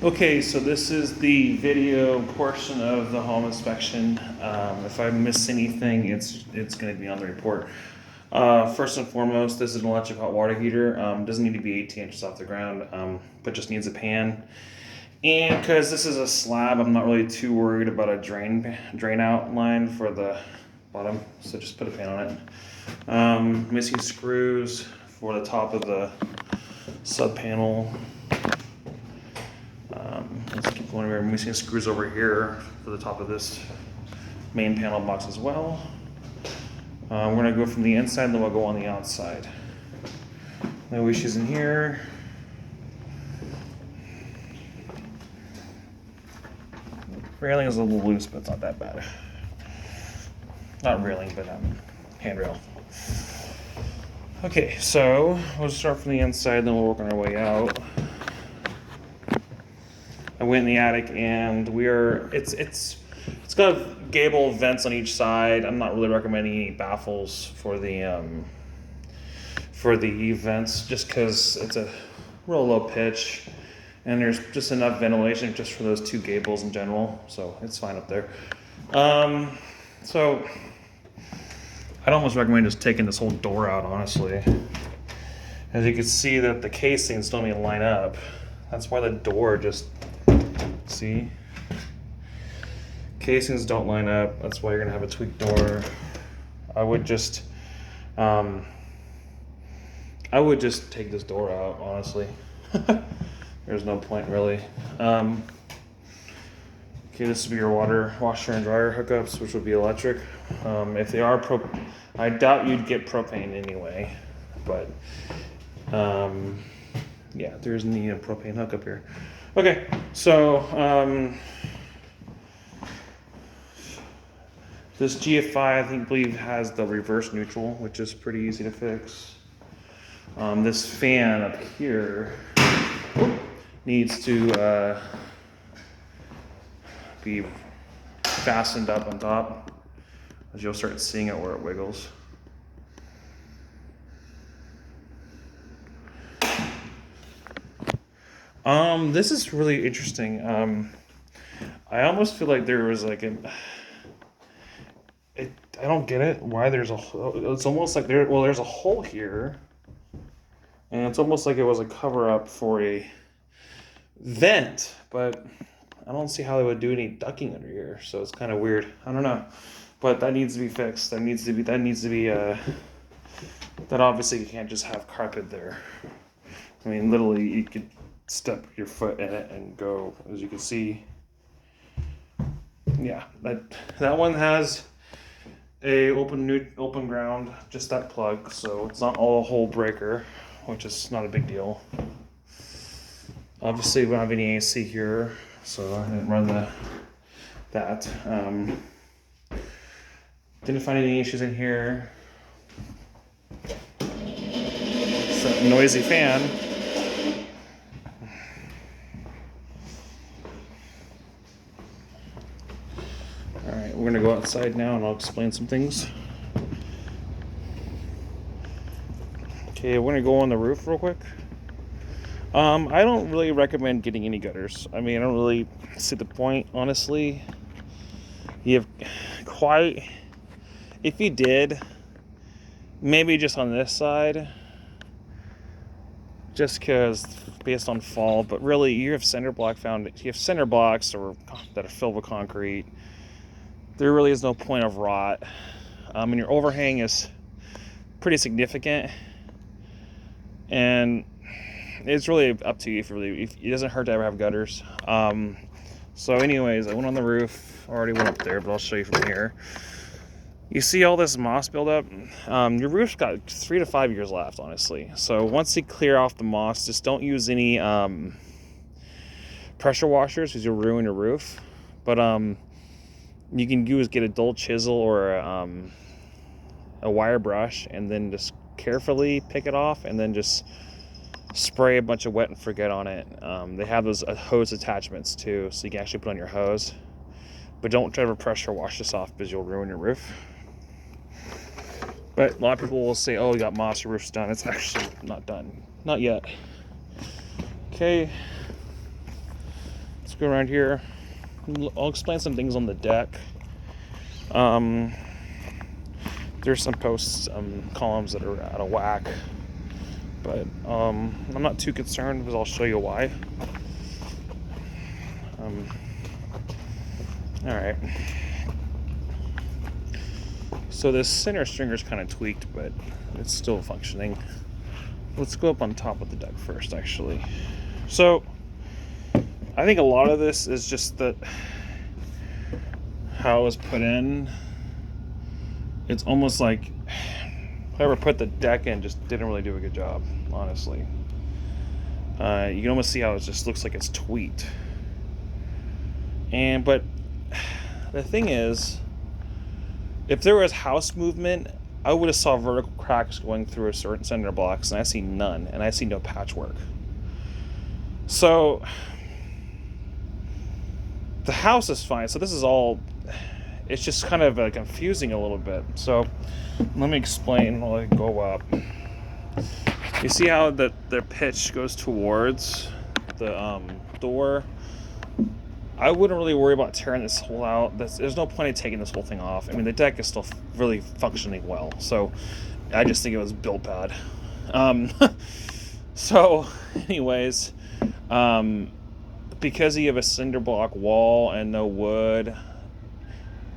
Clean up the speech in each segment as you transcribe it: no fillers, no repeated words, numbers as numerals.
Okay, so this is the video portion of the home inspection. If I miss anything, it's going to be on the report. First and foremost, this is an electric hot water heater. Doesn't need to be 18 inches off the ground, but just needs a pan. And because this is a slab, I'm not really too worried about a drain out line for the bottom. So just put a pan on it. Missing screws for the top of the sub panel. Let's keep going. We're missing screws over here for the top of this main panel box as well. We're going to go from the inside, then we'll go on the outside. No issues in here. Railing is a little loose, but it's not that bad. Not railing, but handrail. Okay, so we'll start from the inside, then we'll work on our way out. I went in the attic, and it's got gable vents on each side. I'm not really recommending any baffles for the vents, just because it's a real low pitch, and there's just enough ventilation just for those two gables in general, so it's fine up there. So I'd almost recommend just taking this whole door out, honestly. As you can see that the casings don't even line up. That's why the door just, see? Casings don't line up. That's why you're gonna have a tweaked door. I would just take this door out, honestly. There's no point really. Okay, this would be your washer and dryer hookups, which would be electric. If they are I doubt you'd get propane anyway, but yeah, there's need a propane hookup here. Okay, so this GFI, I believe, has the reverse neutral, which is pretty easy to fix. This fan up here needs to be fastened up on top, as you'll start seeing it where it wiggles. This is really interesting. I almost feel like there was like I don't get it. Why there's it's almost like there's a hole here, and it's almost like it was a cover up for a vent, but I don't see how they would do any ducking under here. So it's kind of weird. I don't know, but that needs to be fixed. That obviously you can't just have carpet there. I mean, literally, you could step your foot in it and go, as you can see. Yeah, that one has a open ground, just that plug, so it's not all a hole breaker, which is not a big deal. Obviously, we don't have any AC here, so I didn't run that. Didn't find any issues in here. It's a noisy fan. Alright, we're gonna go outside now and I'll explain some things. Okay, we're gonna go on the roof real quick. I don't really recommend getting any gutters. I mean, I don't really see the point, honestly. If you did, maybe just on this side, just because based on fall, but really you have center blocks or that are filled with concrete. There really is no point of rot. And your overhang is pretty significant, and it's really up to you if it doesn't hurt to ever have gutters. So anyways, I went on the roof. I already went up there, but I'll show you from here. You see all this moss buildup? Your roof's got 3 to 5 years left, honestly. So once you clear off the moss, just don't use any pressure washers, because you'll ruin your roof. But you can get a dull chisel or a wire brush, and then just carefully pick it off, and then just spray a bunch of wet and forget on it. They have those hose attachments too, so you can actually put on your hose. But don't try to pressure wash this off, because you'll ruin your roof. But a lot of people will say, oh, you got moss, your roof's done. It's actually not done. Not yet. Okay. go around here. I'll explain some things on the deck. There's some posts, columns that are out of whack, but I'm not too concerned because I'll show you why. All right. So this center stringer is kind of tweaked, but it's still functioning. Let's go up on top of the deck first, actually. So I think a lot of this is just that how it was put in. It's almost like whoever put the deck in just didn't really do a good job, honestly. You can almost see how it just looks like it's tweaked. But the thing is, if there was house movement, I would have saw vertical cracks going through a certain cinder blocks, and I see none, and I see no patchwork. So the house is fine. So this is all, it's just kind of confusing a little bit. So let me explain while I go up. You see how the pitch goes towards the door? I wouldn't really worry about tearing this whole out. There's no point in taking this whole thing off. I mean, the deck is still really functioning well. So I just think it was built bad. So anyways, because you have a cinder block wall and no wood,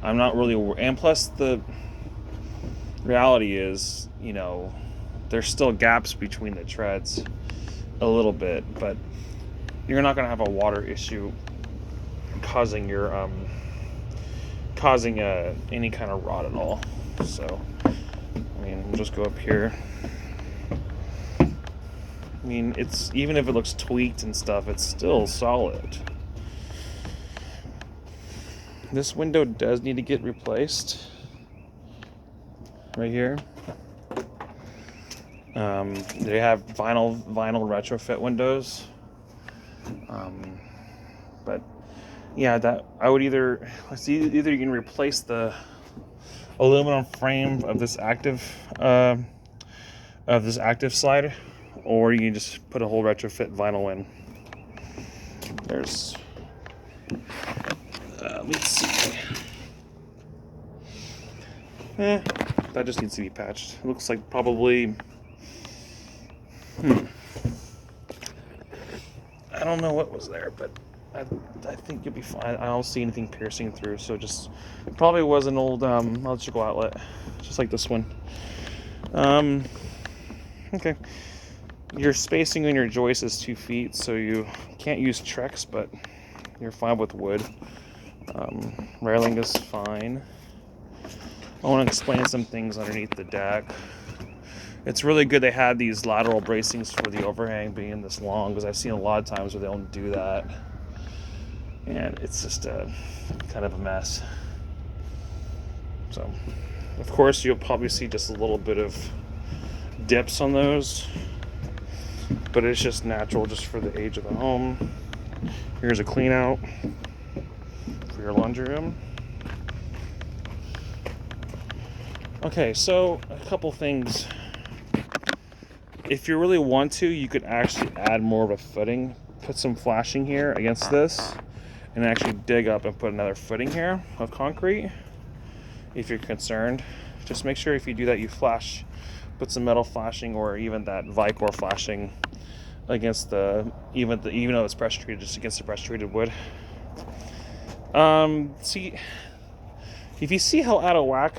I'm not really worried. And plus the reality is, you know, there's still gaps between the treads a little bit, but you're not going to have a water issue causing your any kind of rot at all. So I mean, we'll just go up here. I mean, it's, even if it looks tweaked and stuff, it's still solid. This window does need to get replaced right here. They have vinyl retrofit windows, but yeah, that I would either you can replace the aluminum frame of this active slide, or you can just put a whole retrofit vinyl in. There's let's see. That just needs to be patched. It looks like probably I don't know what was there, but I think you'll be fine. I don't see anything piercing through, so just it probably was an old electrical outlet, just like this one. Okay. Your spacing on your joist is 2 feet, so you can't use Trex, but you're fine with wood. Railing is fine. I want to explain some things underneath the deck. It's really good they had these lateral bracings for the overhang being this long, because I've seen a lot of times where they don't do that, and it's just kind of a mess. So, of course, you'll probably see just a little bit of dips on those, but it's just natural just for the age of the home. Here's a clean out for your laundry room. Okay, so a couple things. If you really want to, you could actually add more of a footing, put some flashing here against this, and actually dig up and put another footing here of concrete. If you're concerned, just make sure if you do that, you put some metal flashing or even that Vicor flashing against even though it's pressure treated, just against the pressure treated wood. See, if you see how out of whack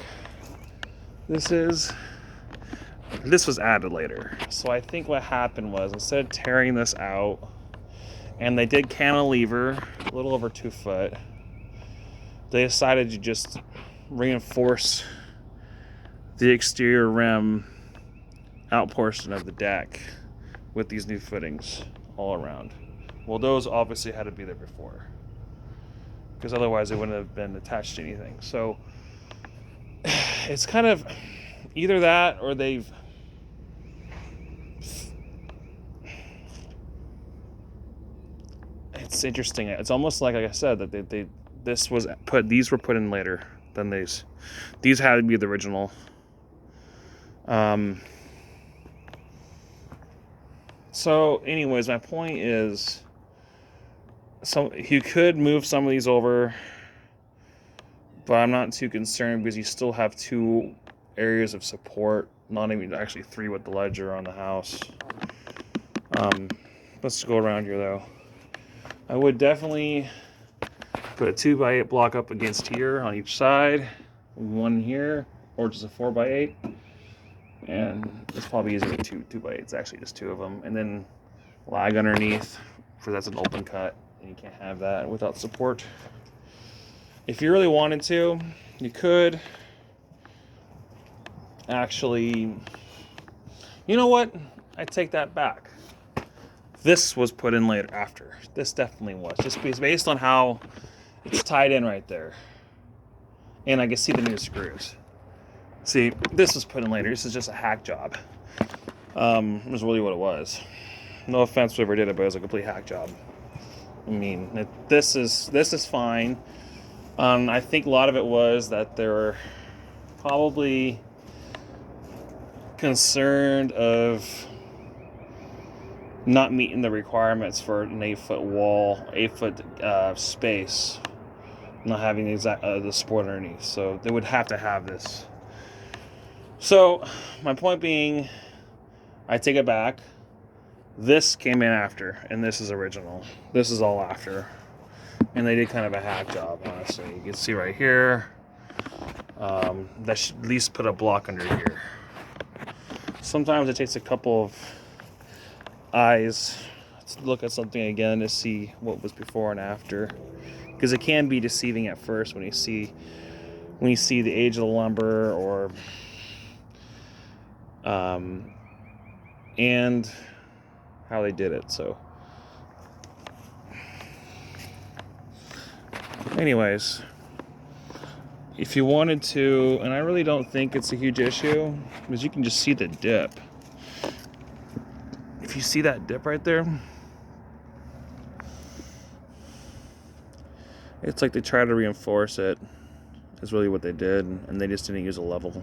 this was added later. So I think what happened was, instead of tearing this out, and they did cantilever a little over 2 foot, they decided to just reinforce the exterior rim out portion of the deck with these new footings all around. Well, those obviously had to be there before, because otherwise it wouldn't have been attached to anything. So it's kind of either that, or it's interesting. It's almost like I said, that these were put in later than these. These had to be the original. So anyways, my point is, you could move some of these over, but I'm not too concerned because you still have 2 areas of support, not even actually 3 with the ledger on the house. Let's go around here though. I would definitely put a 2x8 block up against here on each side, 1 here, or just a 4x8. And it's probably easier with 2x8s, actually just 2 of them. And then lag underneath, because that's an open cut, and you can't have that without support. If you really wanted to, you could actually, you know what? I take that back. This was put in later after. This definitely was, just based on how it's tied in right there. And I can see the new screws. See, this was put in later. This is just a hack job. It was really what it was. No offense to whoever did it, but it was a complete hack job. I mean, this is fine. I think a lot of it was that they were probably concerned of not meeting the requirements for an 8-foot wall, 8-foot space, not having the support underneath. So they would have to have this. So my point being, I take it back. This came in after, and this is original. This is all after. And they did kind of a hack job, honestly. You can see right here. That should at least put a block under here. Sometimes it takes a couple of eyes to look at something again to see what was before and after, because it can be deceiving at first when you see the age of the lumber or and how they did it. So anyways, if you wanted to, and I really don't think it's a huge issue, because you can just see the dip. If you see that dip right there, it's like they try to reinforce it, is really what they did, and they just didn't use a level.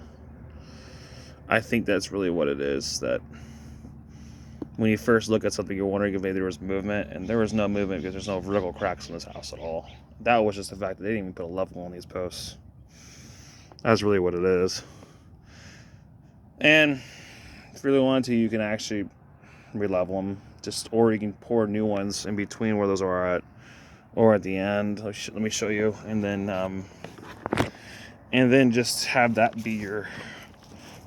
I think that's really what it is, that when you first look at something, you're wondering if maybe there was movement, and there was no movement because there's no vertical cracks in this house at all. That was just the fact that they didn't even put a level on these posts. That's really what it is. And if you really wanted to, you can actually re-level them, or you can pour new ones in between where those are at, or at the end. Let me show you, and then just have that be your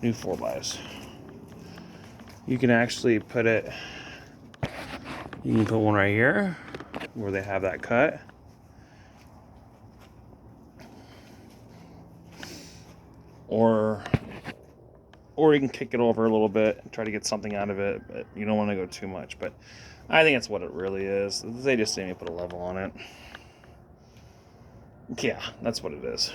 new 4x. You can actually put it. You can put one right here where they have that cut. Or you can kick it over a little bit and try to get something out of it, but you don't want to go too much. But I think that's what it really is. They just didn't put a level on it. Yeah, that's what it is.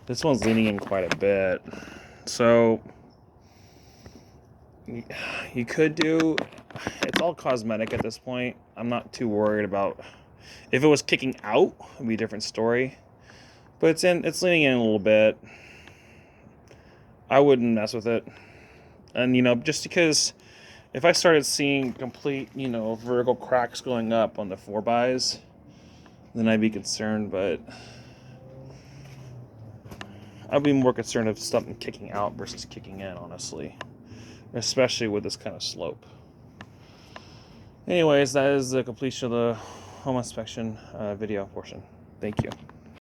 This one's leaning in quite a bit. So you could do, it's all cosmetic at this point. I'm not too worried about, if it was kicking out, it would be a different story. But it's leaning in a little bit. I wouldn't mess with it. And, just because if I started seeing complete, vertical cracks going up on the 4xs, then I'd be concerned. But I'd be more concerned of something kicking out versus kicking in, honestly. Especially with this kind of slope. Anyways, that is the completion of the home inspection video portion. Thank you.